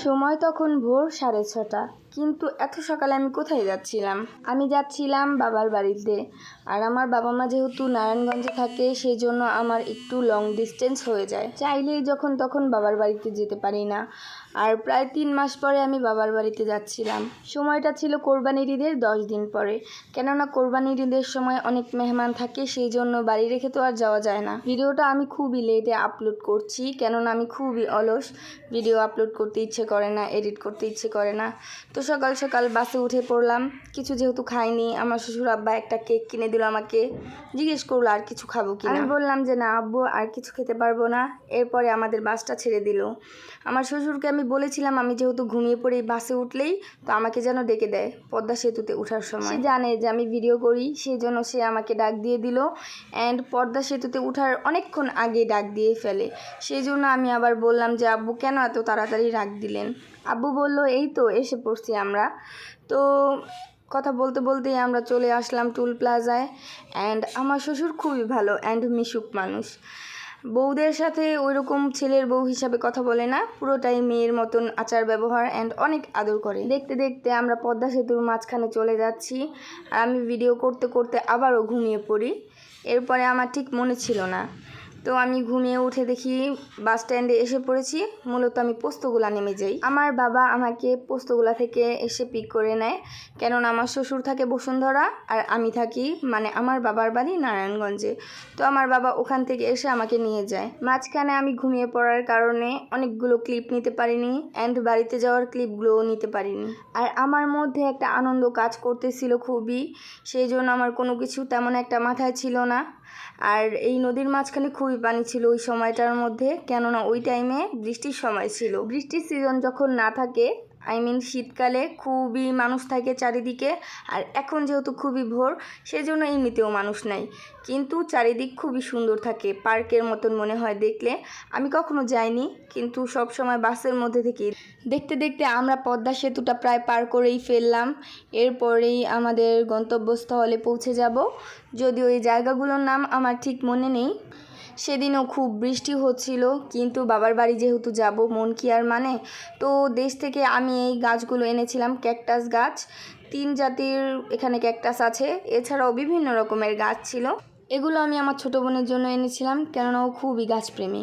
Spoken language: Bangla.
সময় তখন ভোর 6:30। কিন্তু এত সকালে আমি কোথায় যাচ্ছিলাম? আমি যাচ্ছিলাম বাবার বাড়িতে। আর আমার বাবা মা যেহেতু নারায়ণগঞ্জে থাকে, সেই জন্য আমার একটু লং ডিস্টেন্স হয়ে যায়। চাইলেই যখন তখন বাবার বাড়িতে যেতে পারি না। আর প্রায় 3 মাস পরে আমি বাবার বাড়িতে যাচ্ছিলাম। সময়টা ছিল কোরবানির ঈদের 10 দিন পরে। কেননা কোরবানির ঈদের সময় অনেক মেহমান থাকে, সেই জন্য বাড়ি রেখে তো আর যাওয়া যায় না। ভিডিওটা আমি খুবই লেটে আপলোড করছি, কেননা আমি খুবই অলস। ভিডিও আপলোড করতে ইচ্ছে করে না, এডিট করতে ইচ্ছে করে না। তো সকাল সকাল বাসে উঠে পড়লাম। কিছু যেহেতু খাইনি, আমার শ্বশুর আব্বা একটা কেক কিনে দিল আমাকে। জিজ্ঞেস করলো আর কিছু খাবো কি? আমি বললাম যে না আব্বু, আর কিছু খেতে পারবো না। এরপরে আমাদের বাসটা ছেড়ে দিল। আমার শ্বশুরকে আমি বলেছিলাম আমি যেহেতু ঘুমিয়ে পড়ি, বাসে উঠলেই তো আমাকে যেন ডেকে দেয় পদ্মা সেতুতে ওঠার সময়। সে জানে যে আমি ভিডিও করি, সেই জন্য সে আমাকে ডাক দিয়ে দিল। অ্যান্ড পদ্মা সেতুতে ওঠার অনেকক্ষণ আগে ডাক দিয়ে ফেলে। সেই জন্য আমি আবার বললাম যে আব্বু কেন এত তাড়াতাড়ি ডাক দিলেন? আব্বু বলল এই তো এসে পড়ছি আমরা। তো কথা বলতে বলতেই আমরা চলে আসলাম টুল প্লাজায়। অ্যান্ড আমার শ্বশুর খুবই ভালো অ্যান্ড মিশুক মানুষ। বউদের সাথে ওইরকম ছেলের বউ হিসাবে কথা বলে না, পুরোটাই মেয়ের মতন আচার ব্যবহার অ্যান্ড অনেক আদর করে। দেখতে দেখতে আমরা পদ্মা সেতুর মাঝখানে চলে যাচ্ছি। আর আমি ভিডিও করতে করতে আবারও ঘুমিয়ে পড়ি। এরপরে আমার ঠিক মনে ছিল না, তো আমি ঘুমিয়ে উঠে দেখি বাস স্ট্যান্ডে এসে পড়েছি। মূলত আমি পোস্তগোলা নেমে যাই। আমার বাবা আমাকে পোস্তগোলা থেকে এসে পিক করে নেয়, কেননা আমার শ্বশুর থাকে বসুন্ধরা আর আমি থাকি আমার বাবার বাড়ি নারায়ণগঞ্জে। তো আমার বাবা ওখান থেকে এসে আমাকে নিয়ে যায়। মাঝখানে আমি ঘুমিয়ে পড়ার কারণে অনেকগুলো ক্লিপ নিতে পারিনি অ্যান্ড বাড়িতে যাওয়ার ক্লিপগুলোও নিতে পারিনি। আর আমার মধ্যে একটা আনন্দ কাজ করতেছিল খুবই, সেই জন্য আমার কোনো কিছু তেমন একটা মাথায় ছিল না। আর এই নদীর মাঝখানে খুবই পানি ছিল ওই সময়টার মধ্যে, কেননা ওই টাইমে বৃষ্টির সময় ছিল। বৃষ্টির সিজন যখন না থাকে, শীতকালে খুবই মানুষ থাকে চারিদিকে। আর এখন যেহেতু খুবই ভোর, সেজন্য এমনিতেও মানুষ নাই, কিন্তু চারিদিক খুবই সুন্দর থাকে, পার্কের মতন মনে হয় দেখলে। আমি কখনো যাইনি, কিন্তু সব সময় বাসের মধ্যে থেকে দেখতে দেখতে আমরা পদ্মা সেতুটা প্রায় পার করেই ফেললাম। এরপরেই আমাদের গন্তব্যস্থলে পৌঁছে যাব। যদিও এই জায়গাগুলোর নাম আমার ঠিক মনে নেই। সেদিনও খুব বৃষ্টি হচ্ছিল, কিন্তু বাবার বাড়ি যেহেতু যাব, মন কি আর মানে। তো দেশ থেকে আমি এই গাছগুলো এনেছিলাম, ক্যাকটাস গাছ। 3 জাতির এখানে ক্যাকটাস আছে, এছাড়াও বিভিন্ন রকমের গাছ ছিল। এগুলো আমি আমার ছোটো বোনের জন্য এনেছিলাম, কেননা ও খুবই গাছপ্রেমী।